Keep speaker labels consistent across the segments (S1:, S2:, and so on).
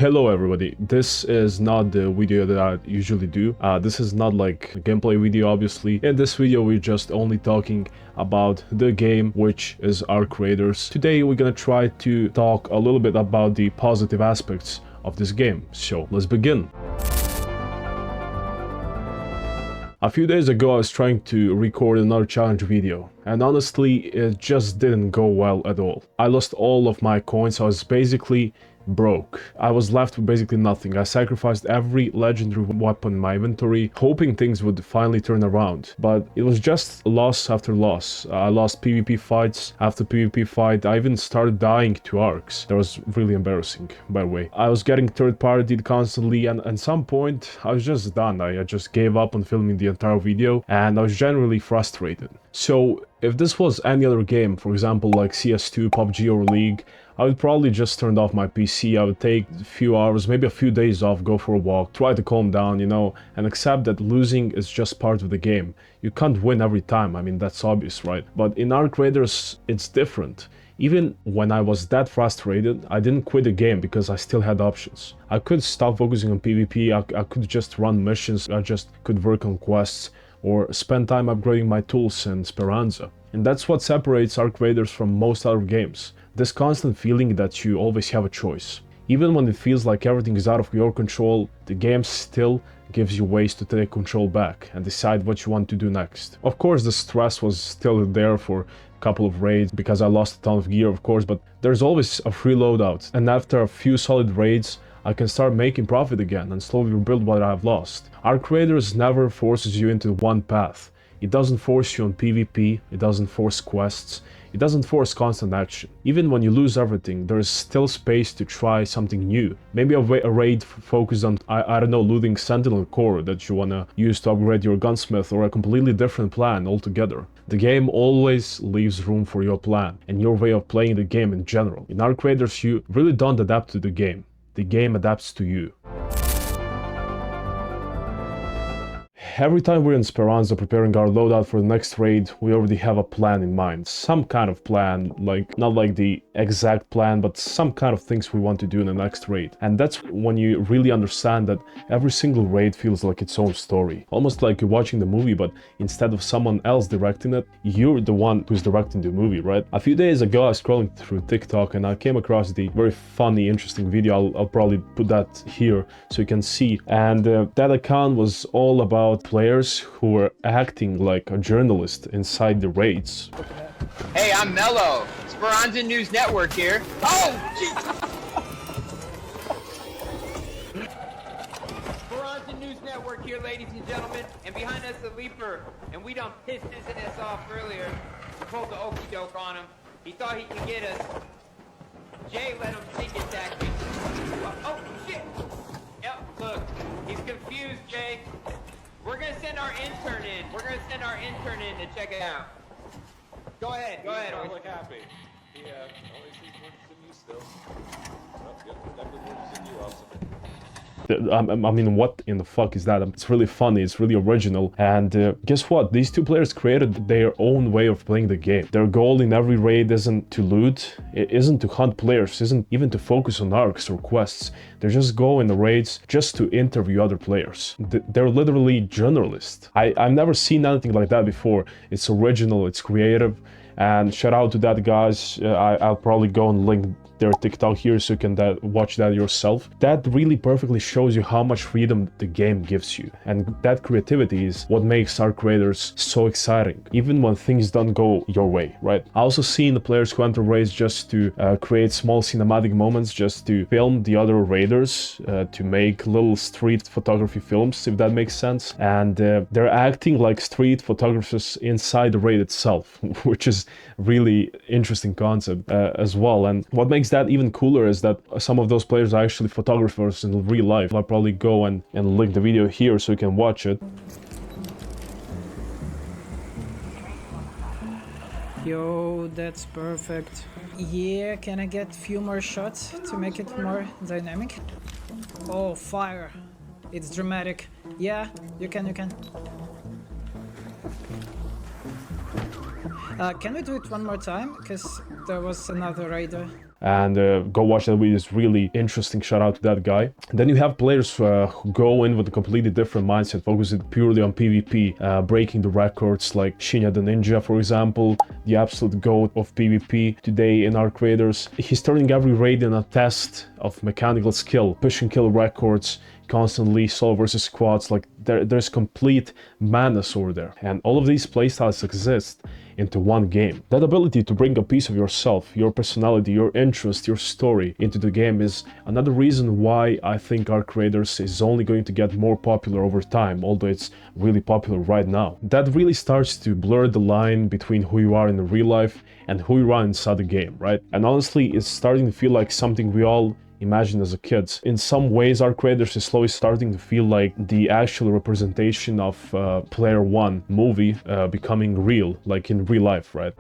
S1: Hello everybody, this is not the video that I usually do. This is not like a gameplay video obviously. In this video we're just only talking about the game, which is Arc Raiders. Today we're gonna try to talk a little bit about the positive aspects of this game. So let's begin. A few days ago I was trying to record another challenge video, and honestly it just didn't go well at all. I lost all of my coins. I was basically broke. I was left with basically nothing. I sacrificed every legendary weapon in my inventory, hoping things would finally turn around. But it was just loss after loss. I lost PvP fights after PvP fight. I even started dying to arcs. That was really embarrassing, by the way. I was getting third-partied constantly, and at some point I was just done. I just gave up on filming the entire video, and I was generally frustrated. So if this was any other game, for example like CS2, PUBG or League, I would probably just turn off my PC. I would take a few hours, maybe a few days off, go for a walk, try to calm down, you know, and accept that losing is just part of the game. You can't win every time, I mean, that's obvious, right? But in Arc Raiders, it's different. Even when I was that frustrated, I didn't quit the game because I still had options. I could stop focusing on PvP, I could just run missions, I just could work on quests, or spend time upgrading my tools in Speranza. And that's what separates Arc Raiders from most other games. This constant feeling that you always have a choice. Even when it feels like everything is out of your control, the game still gives you ways to take control back and decide what you want to do next. Of course, the stress was still there for a couple of raids because I lost a ton of gear, of course, but there's always a free loadout. And after a few solid raids, I can start making profit again and slowly rebuild what I've lost. Arc Raiders never forces you into one path. It doesn't force you on PvP, it doesn't force quests, it doesn't force constant action. Even when you lose everything, there is still space to try something new. Maybe a raid focused on, I don't know, looting Sentinel core that you wanna use to upgrade your gunsmith, or a completely different plan altogether. The game always leaves room for your plan and your way of playing the game in general. In Arc Raiders, you really don't adapt to the game adapts to you. Every time we're in Speranza preparing our loadout for the next raid, we already have a plan in mind. Some kind of plan, like not like the exact plan, but some kind of things we want to do in the next raid. And that's when you really understand that every single raid feels like its own story. Almost like you're watching the movie, but instead of someone else directing it, you're the one who's directing the movie, right? A few days ago, I was scrolling through TikTok and I came across the very funny, interesting video. I'll probably put that here so you can see. And that account was all about players who were acting like a journalist inside the raids.
S2: Hey, I'm Mello. Speranza News Network here. Oh, jeez! Speranza News Network here, ladies and gentlemen. And behind us, the Leaper. And we done pissed his ass off earlier. We pulled the okie doke on him. He thought he could get us. Jay let him sneak attack me. Oh, shit! Yep, look. He's confused, Jay. We're gonna send our intern in. We're gonna send our intern in to check it out. Go ahead, go ahead.
S3: I look happy. He only sees words in you still. Well, good. Definitely words in you also.
S1: I mean, what in the fuck is that? It's really funny, it's really original, and guess what? These two players created their own way of playing the game. Their goal in every raid isn't to loot, it isn't to hunt players, isn't even to focus on arcs or quests. They just go in the raids just to interview other players. They're literally journalists. I've never seen anything like that before. It's original, it's creative, and shout out to that, guys. I'll probably go and link their TikTok here so you can watch that yourself. That really perfectly shows you how much freedom the game gives you, and that creativity is what makes Arc Raiders so exciting, even when things don't go your way, right? I also seen the players who enter raids just to create small cinematic moments, just to film the other raiders, to make little street photography films, if that makes sense. And they're acting like street photographers inside the raid itself, which is really interesting concept as well. And what makes that even cooler is that some of those players are actually photographers in real life. I'll probably go and link the video here so you can watch it.
S4: Yo, that's perfect. Yeah, can I get a few more shots to make it more dynamic? Oh, fire. It's dramatic. Yeah, you can. Can we do it one more time? Because there was another raider.
S1: and go watch that video. It's really interesting. Shout out to that guy. Then you have players who go in with a completely different mindset, focusing purely on PvP, breaking the records, like Shinya the Ninja, for example, the absolute goat of PvP today in our creators. He's turning every raid in a test of mechanical skill, push and kill records, constantly solo versus squads. Like there's complete madness over there, and all of these playstyles exist into one game. That ability to bring a piece of yourself, your personality, your interest, your story into the game is another reason why I think Arc Creators is only going to get more popular over time, although it's really popular right now. That really starts to blur the line between who you are in the real life and who you are inside the game, right? And honestly, it's starting to feel like something we all imagined as a kid. In some ways, Arc Creators is slowly starting to feel like the actual representation of Player One movie becoming real, like in real life, right?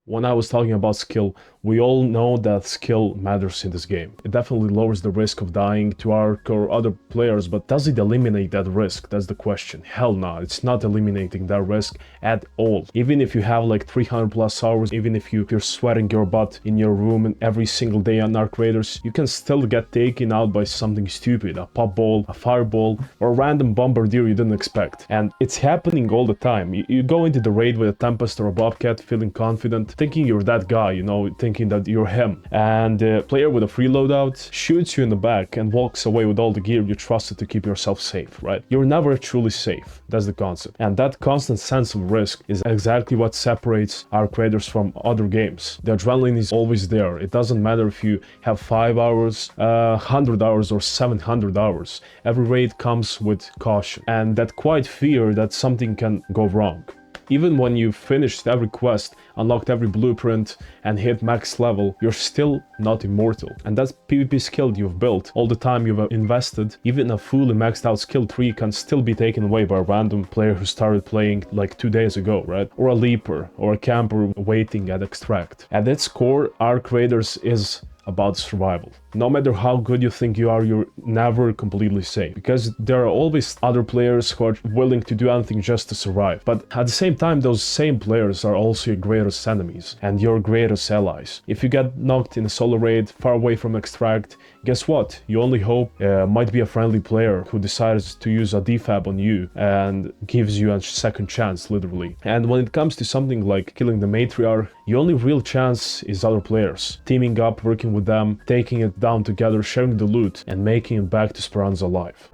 S1: When I was talking about skill, we all know that skill matters in this game. It definitely lowers the risk of dying to Arc or other players, but does it eliminate that risk? That's the question. Hell no, it's not eliminating that risk at all. Even if you have like 300 plus hours, even if you're sweating your butt in your room and every single day on Arc Creators, you can still get taken out by something stupid, a pop ball, a fireball, or a random bombardier you didn't expect. And it's happening all the time. You go into the raid with a Tempest or a Bobcat feeling confident, thinking you're that guy, you know, thinking that you're him, and the player with a free loadout shoots you in the back and walks away with all the gear you trusted to keep yourself safe, right? You're never truly safe. That's the concept. And that constant sense of risk is exactly what separates our creators from other games. The adrenaline is always there. It doesn't matter if you have 5 hours, 100 hours, or 700 hours. Every raid comes with caution and that quiet fear that something can go wrong. Even when you've finished every quest, unlocked every blueprint, and hit max level, you're still not immortal. And that PvP skill you've built, all the time you've invested, even a fully maxed out skill tree can still be taken away by a random player who started playing like 2 days ago, right? Or a leaper, or a camper waiting at extract. At its core, Arc Creators is about survival. No matter how good you think you are, you're never completely safe, because there are always other players who are willing to do anything just to survive. But at the same time, those same players are also your greatest enemies and your greatest allies. If you get knocked in a solo raid far away from extract, guess what? Your only hope might be a friendly player who decides to use a defab on you and gives you a second chance, literally. And when it comes to something like killing the matriarch, your only real chance is other players. Teaming up, working with them, taking it down together, sharing the loot, and making it back to Speranza alive.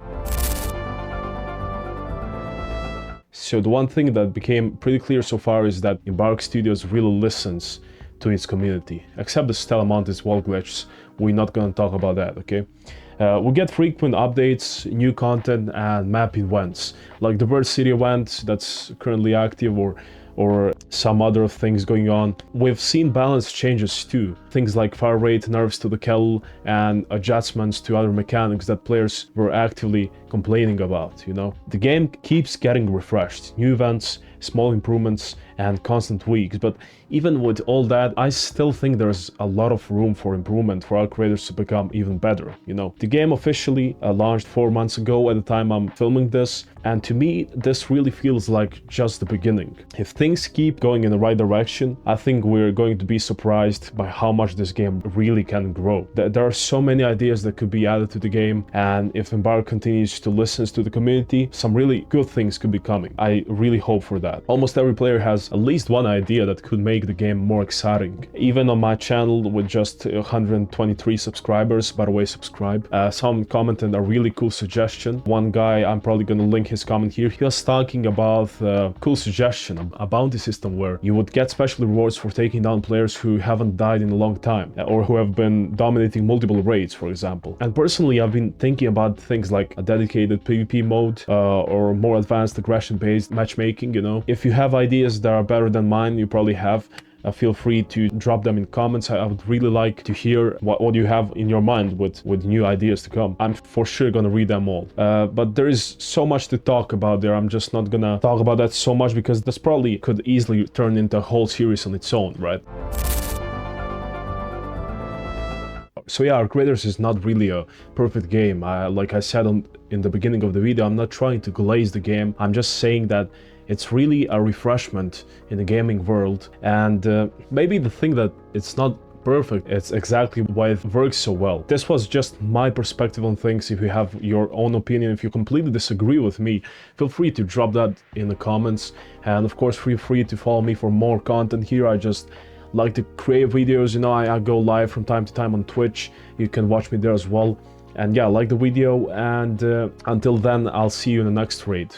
S1: So the one thing that became pretty clear so far is that Embark Studios really listens to its community. Except the Stella Montes wall glitches, we're not gonna talk about that, okay? We get frequent updates, new content, and map events, like the Bird City event that's currently active, or some other things going on. We've seen balance changes too, things like fire rate, nerfs to the kettle, and adjustments to other mechanics that players were actively complaining about, you know? The game keeps getting refreshed, new events, small improvements, and constant tweaks, but even with all that, I still think there's a lot of room for improvement for our creators to become even better, you know? The game officially launched 4 months ago at the time I'm filming this, and to me, this really feels like just the beginning. If things keep going in the right direction, I think we're going to be surprised by how much this game really can grow. There are so many ideas that could be added to the game, and if Embark continues to listen to the community, some really good things could be coming. I really hope for that. Almost every player has at least one idea that could make the game more exciting. Even on my channel with just 123 subscribers, by the way, subscribe, some commented a really cool suggestion. One guy, I'm probably gonna link his comment here, he was talking about a cool suggestion, a bounty system where you would get special rewards for taking down players who haven't died in a long time, or who have been dominating multiple raids, for example. And personally, I've been thinking about things like a dedicated PvP mode, or more advanced aggression-based matchmaking, you know. If you have ideas that are better than mine, you probably have, feel free to drop them in comments. I would really like to hear what you have in your mind with new ideas to come. I'm for sure gonna read them all. But there is so much to talk about there. I'm just not gonna talk about that so much because this probably could easily turn into a whole series on its own, right? So yeah, Arc Creators is not really a perfect game. Like I said in the beginning of the video, I'm not trying to glaze the game. I'm just saying that It's really a refreshment in the gaming world, and maybe the thing that it's not perfect, it's exactly why it works so well. This was just my perspective on things. If you have your own opinion, if you completely disagree with me, feel free to drop that in the comments, and of course feel free to follow me for more content here. I just like to create videos, you know, I go live from time to time on Twitch. You can watch me there as well. And yeah, like the video, and until then, I'll see you in the next raid.